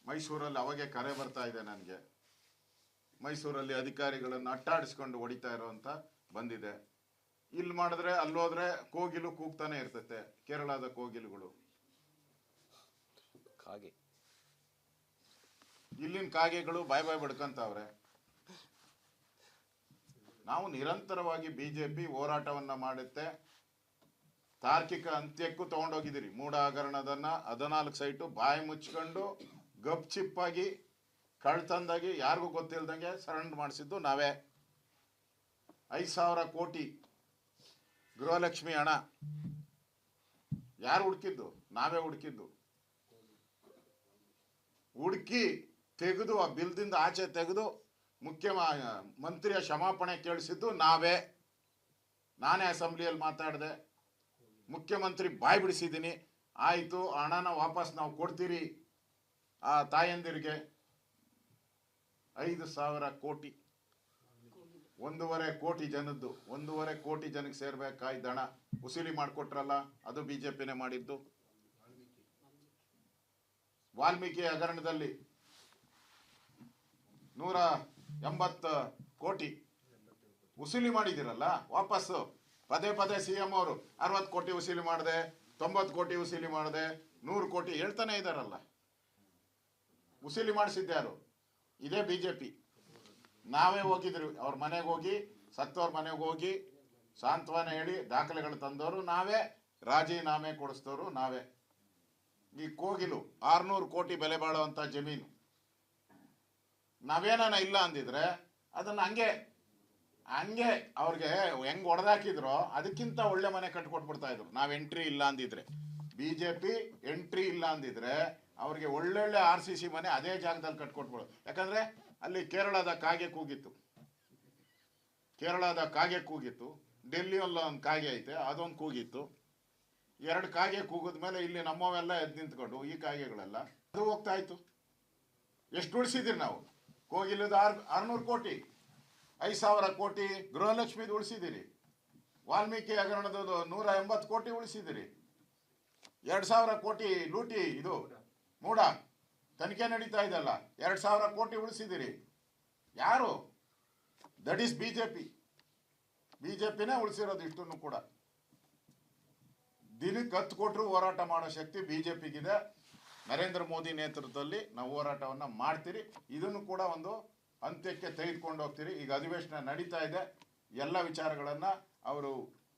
ಮೈಸೂರಲ್ಲಿ ಅವಾಗೆ ಕರೆ ಬರ್ತಾ ಇದೆ ನನಗೆ. ಮೈಸೂರಲ್ಲಿ ಅಧಿಕಾರಿಗಳನ್ನು ಅಟ್ಟಾಡಿಸ್ಕೊಂಡು ಹೊಡಿತಾ ಇರೋಂಥ ಬಂದಿದೆ. ಇಲ್ಲಿ ಮಾಡಿದ್ರೆ ಅಲ್ಲೋದ್ರೆ ಕೋಗಿಲು ಕೂಗ್ತಾನೆ ಇರ್ತೈತೆ, ಕೇರಳದ ಕೋಗಿಲುಗಳು. ಕಾಗೆ ಇಲ್ಲಿನ ಕಾಗೆಗಳು ಬಾಯ್ ಬಡ್ಕಂತಾವ್ರೆ. ನಾವು ನಿರಂತರವಾಗಿ ಬಿಜೆಪಿ ಹೋರಾಟವನ್ನ ಮಾಡುತ್ತೆ. ತಾರ್ಕಿಕ ಅಂತ್ಯಕ್ಕೂ ತಗೊಂಡೋಗಿದ್ದೀರಿ. ಮೂಡ ಹಗರಣದನ್ನ 14 ಸೈಟು ಬಾಯಿ ಮುಚ್ಕೊಂಡು ಗಪ್ ಚಿಪ್ಪಾಗಿ ಕಳ್ತಂದಾಗಿ ಯಾರಿಗೂ ಗೊತ್ತಿಲ್ದಂಗೆ ಸರೆಂಡರ್ ಮಾಡಿಸಿದ್ದು ನಾವೇ. 5,000 ಕೋಟಿ ಗೃಹಲಕ್ಷ್ಮಿ ಹಣ ಯಾರು ಹುಡುಕಿದ್ದು? ನಾವೇ ಹುಡುಕಿದ್ದು. ಹುಡುಕಿ ತೆಗೆದು ಆ ಬಿಲ್ದಿಂದ ಆಚೆ ತೆಗೆದು ಮುಖ್ಯಮಂತ್ರಿಯ ಕ್ಷಮಾಪಣೆ ಕೇಳಿಸಿದ್ದು ನಾವೇ. ನಾನೇ ಅಸೆಂಬ್ಲಿಯಲ್ಲಿ ಮಾತಾಡಿದೆ. ಮುಖ್ಯಮಂತ್ರಿ ಬಾಯಿ ಬಿಡಿಸಿದ್ದೀನಿ. ಆಯಿತು, ಹಣನ ವಾಪಸ್ ನಾವು ಕೊಡ್ತೀರಿ ಆ ತಾಯಂದಿರಿಗೆ. 5,000 ಕೋಟಿ, 1.5 ಕೋಟಿ ಜನದ್ದು, 1.5 ಕೋಟಿ ಜನಕ್ಕೆ ಸೇರ್ಬೇಕಾಯ್ತು ಹಣ ವಸೂಲಿ ಮಾಡಿಕೊಟ್ರಲ್ಲ, ಅದು ಬಿಜೆಪಿನೇ ಮಾಡಿದ್ದು. ವಾಲ್ಮೀಕಿ ಹಗರಣದಲ್ಲಿ 180 ಕೋಟಿ ವಸೂಲಿ ಮಾಡಿದಿರಲ್ಲ ವಾಪಸ್ಸು. ಪದೇ ಪದೇ ಸಿಎಂ ಅವರು 60 ಕೋಟಿ ವಸೂಲಿ ಮಾಡಿದೆ, 90 ಕೋಟಿ ವಸೂಲಿ ಮಾಡಿದೆ, 100 ಕೋಟಿ ಹೇಳ್ತಾನೆ ಇದ್ದಾರಲ್ಲ. ವಸೂಲಿ ಮಾಡಿಸಿದ್ಯಾರು? ಇದೇ ಬಿಜೆಪಿ. ನಾವೇ ಹೋಗಿದ್ರಿ ಅವ್ರ ಮನೆಗೆ ಹೋಗಿ, ಸತ್ತವ್ರ ಮನೆಗೆ ಹೋಗಿ ಸಾಂತ್ವನ ಹೇಳಿ ದಾಖಲೆಗಳು ತಂದವರು ನಾವೇ, ರಾಜೀನಾಮೆ ಕೊಡಿಸ್ತವರು ನಾವೇ. ಈ ಕೋಗಿಲು 600 ಕೋಟಿ ಬೆಲೆ ಬಾಳುವಂಥ ಜಮೀನು ನಾವೇನ ಇಲ್ಲ ಅಂದಿದ್ರೆ ಅದನ್ನ ಹಂಗೆ ಅವ್ರಿಗೆ ಹೆಂಗ್ ಹೊಡೆದಾಕಿದ್ರೋ ಅದಕ್ಕಿಂತ ಒಳ್ಳೆ ಮನೆ ಕಟ್ಕೊಟ್ಬಿಡ್ತಾ ಇದ್ರು. ನಾವ್ ಎಂಟ್ರಿ ಇಲ್ಲ ಅಂದಿದ್ರೆ, ಬಿಜೆಪಿ ಎಂಟ್ರಿ ಇಲ್ಲ ಅಂದಿದ್ರೆ ಅವ್ರಿಗೆ ಒಳ್ಳೊಳ್ಳೆ RCC ಮನೆ ಅದೇ ಜಾಗದಲ್ಲಿ ಕಟ್ಕೊಟ್ಬಿಡು. ಯಾಕಂದ್ರೆ ಅಲ್ಲಿ ಕೇರಳದ ಕಾಗೆ ಕೂಗಿತ್ತು, ಡೆಲ್ಲಿಯಲ್ಲಿ ಒಂದು ಕಾಗೆ ಐತೆ ಅದೊಂದು ಕೂಗಿತ್ತು. 2 ಕಾಗೆ ಕೂಗಿದ್ಮೇಲೆ ಇಲ್ಲಿ ನಮ್ಮವೆಲ್ಲ ಎದ್ದು ನಿಂತ್ಕೊಂಡು ಈ ಕಾಗೆಗಳೆಲ್ಲ ಅದು ಹೋಗ್ತಾ ಇತ್ತು. ಎಷ್ಟು ಉಳಿಸಿದಿರಿ ನಾವು? ಕೋಗಿಲದ 600 ಕೋಟಿ, 5,000 ಕೋಟಿ ಗೃಹಲಕ್ಷ್ಮಿದು ಉಳಿಸಿದಿರಿ. ವಾಲ್ಮೀಕಿ ಹಗರಣದ 180 ಕೋಟಿ ಉಳಿಸಿದಿರಿ. 2,000 ಕೋಟಿ ಲೂಟಿ, ಇದು ಮೂಡ ತನಿಖೆ ನಡೀತಾ ಇದೆಲ್ಲ, 2,000 ಕೋಟಿ ಉಳಿಸಿದಿರಿ. ಯಾರು? ದಟ್ ಈಸ್ ಬಿಜೆಪಿನೇ ಉಳಿಸಿರೋದು ಇಷ್ಟನ್ನು ಕೂಡ. ದಿನಕ್ಕೆ 10 ಕೋಟಿ ಹೋರಾಟ ಮಾಡೋ ಶಕ್ತಿ ಬಿಜೆಪಿಗಿದೆ. ನರೇಂದ್ರ ಮೋದಿ ನೇತೃತ್ವದಲ್ಲಿ ನಾವು ಹೋರಾಟವನ್ನ ಮಾಡ್ತೀರಿ. ಇದನ್ನು ಕೂಡ ಒಂದು ಅಂತ್ಯಕ್ಕೆ ತೆಗೆದುಕೊಂಡು ಹೋಗ್ತೀರಿ. ಈಗ ಅಧಿವೇಶನ ನಡೀತಾ ಇದೆ. ಎಲ್ಲ ವಿಚಾರಗಳನ್ನ ಅವರು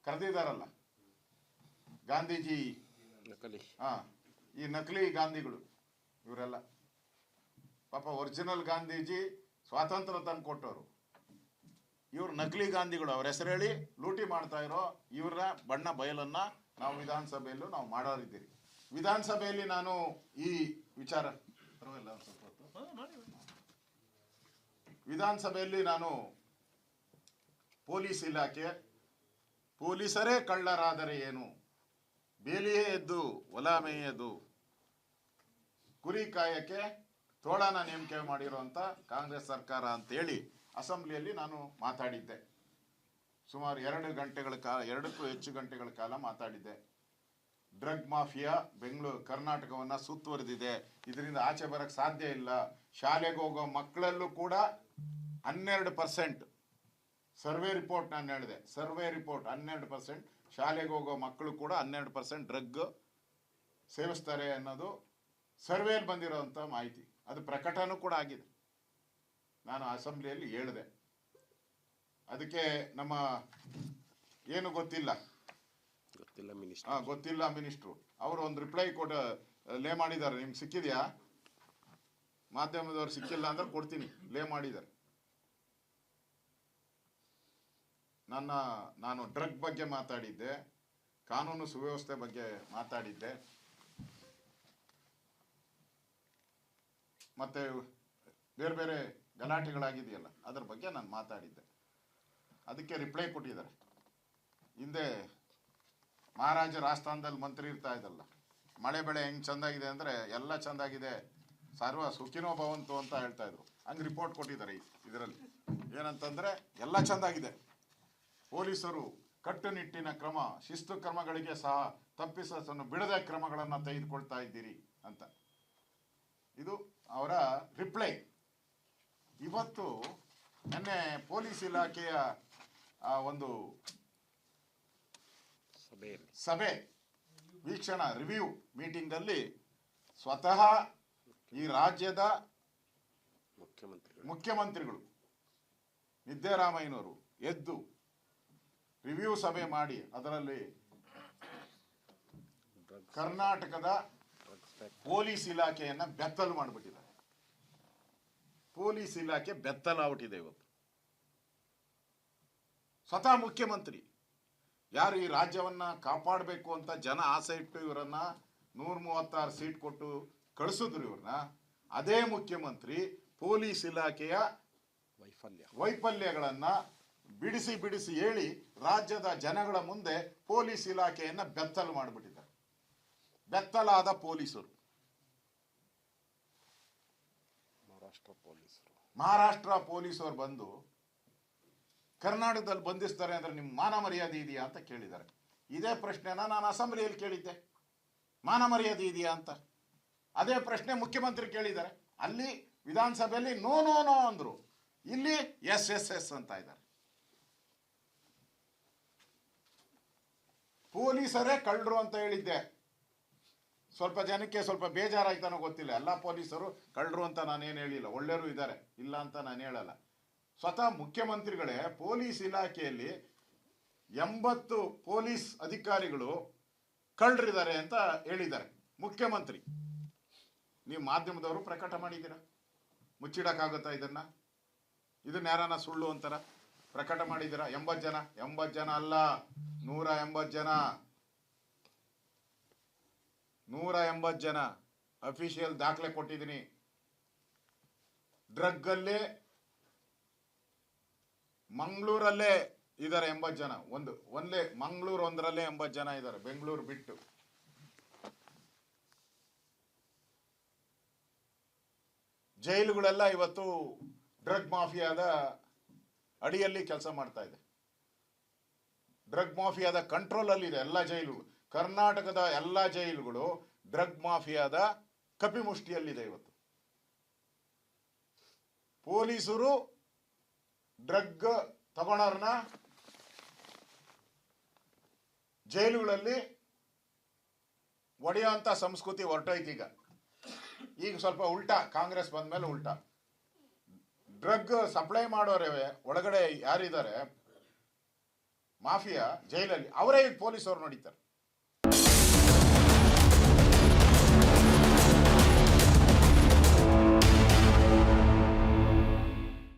ಕರೆದಿದ್ದಾರಲ್ಲ, ಗಾಂಧೀಜಿ ಈ ನಕಲಿ ಗಾಂಧಿಗಳು ಇವರೆಲ್ಲ ಪಾಪ ಒರಿಜಿನಲ್ ಗಾಂಧೀಜಿ ಸ್ವಾತಂತ್ರ್ಯ ತಂದು ಕೊಟ್ಟವರು, ಇವ್ರು ನಕಲಿ ಗಾಂಧಿಗಳು. ಅವ್ರ ಹೆಸರು ಹೇಳಿ ಲೂಟಿ ಮಾಡ್ತಾ ಇರೋ ಇವರ ಬಣ್ಣ ಬಯಲನ್ನ ನಾವು ವಿಧಾನಸಭೆಯಲ್ಲೂ ನಾವು ಮಾಡೋರಿದ್ದೀರಿ. ವಿಧಾನಸಭೆಯಲ್ಲಿ ನಾನು ಈ ವಿಚಾರ ವಿಧಾನಸಭೆಯಲ್ಲಿ ನಾನು ಪೊಲೀಸ್ ಇಲಾಖೆ, ಪೊಲೀಸರೇ ಕಳ್ಳರಾದರೆ ಏನು, ಬೇಲಿಯೇ ಎದ್ದು ಹೊಲ ಮೇಯದು, ಕುರಿ ಕಾಯಕ್ಕೆ ತೋಳನ ನೇಮಕ ಮಾಡಿರುವಂತ ಕಾಂಗ್ರೆಸ್ ಸರ್ಕಾರ ಅಂತೇಳಿ ಅಸೆಂಬ್ಲಿಯಲ್ಲಿ ನಾನು ಮಾತಾಡಿದ್ದೆ. ಸುಮಾರು 2 ಗಂಟೆಗಳ ಕಾಲ, 2ಕ್ಕೂ ಹೆಚ್ಚು ಗಂಟೆಗಳ ಕಾಲ ಮಾತಾಡಿದ್ದೆ. ಡ್ರಗ್ ಮಾಫಿಯಾ ಕರ್ನಾಟಕವನ್ನ ಸುತ್ತುವರೆದಿದೆ, ಇದರಿಂದ ಆಚೆ ಬರಕ್ ಸಾಧ್ಯ ಇಲ್ಲ. ಶಾಲೆಗೆ ಹೋಗೋ ಮಕ್ಕಳಲ್ಲೂ ಕೂಡ 12% ಸರ್ವೆ ರಿಪೋರ್ಟ್, ನಾನು ಹೇಳಿದೆ ಸರ್ವೆ ರಿಪೋರ್ಟ್ 12% ಶಾಲೆಗೆ ಹೋಗೋ ಮಕ್ಕಳು ಕೂಡ 12% ಡ್ರಗ್ ಸೇವಿಸ್ತಾರೆ ಅನ್ನೋದು ಸರ್ವೆಯಲ್ಲಿ ಬಂದಿರೋಂಥ ಮಾಹಿತಿ. ಅದು ಪ್ರಕಟನೂ ಕೂಡ ಆಗಿದೆ. ನಾನು ಅಸೆಂಬ್ಲಿಯಲ್ಲಿ ಹೇಳಿದೆ. ಅದಕ್ಕೆ ನಮ್ಮ ಏನು ಗೊತ್ತಿಲ್ಲ ಮಿನಿಸ್ಟ್ರು ಅವರು ಒಂದು ರಿಪ್ಲೈ ಲೇ ಮಾಡಿದ್ದಾರೆ. ನಿಮ್ಗೆ ಸಿಕ್ಕಿದ್ಯಾ? ಮಾಧ್ಯಮದವ್ರು ಸಿಕ್ಕಿಲ್ಲ ಅಂದ್ರೆ ಕೊಡ್ತೀನಿ. ಲೇ ಮಾಡಿದ್ದಾರೆ. ನಾನು ಡ್ರಗ್ ಬಗ್ಗೆ ಮಾತಾಡಿದ್ದೆ, ಕಾನೂನು ಸುವ್ಯವಸ್ಥೆ ಬಗ್ಗೆ ಮಾತಾಡಿದ್ದೆ, ಮತ್ತೆ ಬೇರೆ ಬೇರೆ ಗಲಾಟೆಗಳಾಗಿದೆಯಲ್ಲ ಅದ್ರ ಬಗ್ಗೆ ನಾನು ಮಾತಾಡಿದ್ದೆ. ಅದಕ್ಕೆ ರಿಪ್ಲೈ ಕೊಟ್ಟಿದ್ದಾರೆ. ಹಿಂದೆ ಮಹಾರಾಜರ ಆಸ್ಥಾನದಲ್ಲಿ ಮಂತ್ರಿ ಇರ್ತಾ ಇದ್ದಲ್ಲ, ಮಳೆ ಬೆಳೆ ಹೆಂಗ್ ಚಂದಾಗಿದೆ ಅಂದ್ರೆ ಎಲ್ಲ ಚಂದಾಗಿದೆ, ಸರ್ವ ಸುಖಿನೋ ಭವಂತು ಅಂತ ಹೇಳ್ತಾ ಇದ್ರು. ಹಂಗೆ ರಿಪೋರ್ಟ್ ಕೊಟ್ಟಿದ್ದಾರೆ ಇದರಲ್ಲಿ. ಏನಂತಂದ್ರೆ ಎಲ್ಲ ಚಂದಾಗಿದೆ, ಪೊಲೀಸರು ಕಟ್ಟುನಿಟ್ಟಿನ ಕ್ರಮ, ಶಿಸ್ತು ಕ್ರಮಗಳಿಗೆ ಸಹ ತಪ್ಪಿಸನ್ನು ಬಿಡದ ಕ್ರಮಗಳನ್ನು ತೆಗೆದುಕೊಳ್ತಾ ಇದ್ದೀರಿ ಅಂತ. ಇದು ಅವರ ಪೊಲೀಸ್ ಇಲಾಖೆಯ ಒಂದು ಸಭೆ ವೀಕ್ಷಣಾ ರಿವ್ಯೂ ಮೀಟಿಂಗ್ನಲ್ಲಿ ಸ್ವತಃ ಈ ರಾಜ್ಯದ ಮುಖ್ಯಮಂತ್ರಿಗಳು ಸಿದ್ದರಾಮಯ್ಯನವರು ಎದ್ದು ರಿವ್ಯೂ ಸಭೆ ಮಾಡಿ ಅದರಲ್ಲಿ ಕರ್ನಾಟಕದ ಪೊಲೀಸ್ ಇಲಾಖೆಯನ್ನ ಬೆತ್ತಲು ಮಾಡಿಬಿಟ್ಟಿದ್ದಾರೆ. ಪೊಲೀಸ್ ಇಲಾಖೆ ಬೆತ್ತಲಾಗ್ಬಿಟ್ಟಿದೆ ಇವತ್ತು. ಸ್ವತಃ ಮುಖ್ಯಮಂತ್ರಿ ಯಾರು ಈ ರಾಜ್ಯವನ್ನ ಕಾಪಾಡಬೇಕು ಅಂತ ಜನ ಆಸೆ ಇಟ್ಟು ಇವರನ್ನ 136 ಸೀಟ್ ಕೊಟ್ಟು ಕಳಿಸಿದ್ರು ಇವ್ರನ್ನ, ಅದೇ ಮುಖ್ಯಮಂತ್ರಿ ಪೊಲೀಸ್ ಇಲಾಖೆಯ ವೈಫಲ್ಯಗಳನ್ನ ಬಿಡಿಸಿ ಬಿಡಿಸಿ ಹೇಳಿ ರಾಜ್ಯದ ಜನಗಳ ಮುಂದೆ ಪೊಲೀಸ್ ಇಲಾಖೆಯನ್ನ ಬೆತ್ತಲು ಮಾಡಿಬಿಟ್ಟಿದ್ದಾರೆ. ಬೆತ್ತಲಾದ ಪೊಲೀಸರು, ಮಹಾರಾಷ್ಟ್ರ ಪೊಲೀಸರು ಬಂದು ಕರ್ನಾಟಕದಲ್ಲಿ ಬಂಧಿಸ್ತಾರೆ ಅಂದ್ರೆ ನಿಮ್ ಮಾನ ಮರ್ಯಾದೆ ಇದೆಯಾ ಅಂತ ಕೇಳಿದ್ದಾರೆ. ಇದೇ ಪ್ರಶ್ನೆನ ನಾನು ಅಸೆಂಬ್ಲಿಯಲ್ಲಿ ಕೇಳಿದ್ದೆ, ಮಾನ ಮರ್ಯಾದೆ ಇದೆಯಾ ಅಂತ. ಅದೇ ಪ್ರಶ್ನೆ ಮುಖ್ಯಮಂತ್ರಿ ಕೇಳಿದ್ದಾರೆ. ಅಲ್ಲಿ ವಿಧಾನಸಭೆಯಲ್ಲಿ ನೋ ನೋ ನೋ ಅಂದ್ರು, ಇಲ್ಲಿ ಎಸ್ ಎಸ್ ಎಸ್ ಅಂತ ಇದ್ದಾರೆ. ಪೊಲೀಸರೇ ಕಳ್ಳರು ಅಂತ ಹೇಳಿದ್ದೆ. ಸ್ವಲ್ಪ ಜನಕ್ಕೆ ಸ್ವಲ್ಪ ಬೇಜಾರಾಯ್ತಾನೋ ಗೊತ್ತಿಲ್ಲ. ಎಲ್ಲ ಪೊಲೀಸರು ಕಳ್ಳರು ಅಂತ ನಾನೇನು ಹೇಳಿಲ್ಲ, ಒಳ್ಳೆಯವರು ಇದ್ದಾರೆ, ಇಲ್ಲ ಅಂತ ನಾನು ಹೇಳಲ್ಲ. ಸ್ವತಃ ಮುಖ್ಯಮಂತ್ರಿಗಳೇ ಪೊಲೀಸ್ ಇಲಾಖೆಯಲ್ಲಿ 80 ಪೊಲೀಸ್ ಅಧಿಕಾರಿಗಳು ಕಳ್ಳರಿದ್ದಾರೆ ಅಂತ ಹೇಳಿದ್ದಾರೆ ಮುಖ್ಯಮಂತ್ರಿ. ನೀವು ಮಾಧ್ಯಮದವರು ಪ್ರಕಟ ಮಾಡಿದ್ದೀರಾ, ಮುಚ್ಚಿಡಕ್ಕಾಗುತ್ತಾ ಇದನ್ನ ಯಾರನ್ನ ಸುಳ್ಳು ಅಂತಾರ ಪ್ರಕಟ ಮಾಡಿದ್ದೀರಾ? 80 ಜನ ಅಲ್ಲ, 180 ಜನ, 180 ಜನ ಅಫಿಷಿಯಲ್ ದಾಖಲೆ ಕೊಟ್ಟಿದ್ದೀನಿ. ಡ್ರಗ್ ಅಲ್ಲೇ ಮಂಗಳೂರಲ್ಲೇ ಇದ್ದಾರೆ 80 ಜನ. ಒಂದೇ ಮಂಗಳೂರು ಒಂದರಲ್ಲೇ 80 ಜನ ಇದ್ದಾರೆ, ಬೆಂಗಳೂರು ಬಿಟ್ಟು. ಜೈಲುಗಳೆಲ್ಲ ಇವತ್ತು ಡ್ರಗ್ ಮಾಫಿಯಾದ ಅಡಿಯಲ್ಲಿ ಕೆಲಸ ಮಾಡ್ತಾ ಇದೆ. ಡ್ರಗ್ ಮಾಫಿಯಾದ ಕಂಟ್ರೋಲ್ ಅಲ್ಲಿ ಇದೆ ಎಲ್ಲ ಜೈಲುಗಳು. ಕರ್ನಾಟಕದ ಎಲ್ಲ ಜೈಲುಗಳು ಡ್ರಗ್ ಮಾಫಿಯಾದ ಕಪಿಮುಷ್ಟಿಯಲ್ಲಿದೆ ಇವತ್ತು. ಪೊಲೀಸರು ಡ್ರಗ್ ತಗೊಳೋರ್ನ ಜೈಲುಗಳಲ್ಲಿ ಒಡೆಯುವಂತ ಸಂಸ್ಕೃತಿ ಹೊರಟೋಯ್ತು. ಈಗ ಸ್ವಲ್ಪ ಉಲ್ಟಾ, ಕಾಂಗ್ರೆಸ್ ಬಂದ್ಮೇಲೆ ಉಲ್ಟಾ. ಡ್ರಗ್ ಸಪ್ಲೈ ಮಾಡೋರೇ ಒಳಗಡೆ ಯಾರಿದ್ದಾರೆ ಮಾಫಿಯಾ ಜೈಲಲ್ಲಿ, ಅವರೇ ಈಗ ಪೊಲೀಸರು ನಡೀತಾರೆ.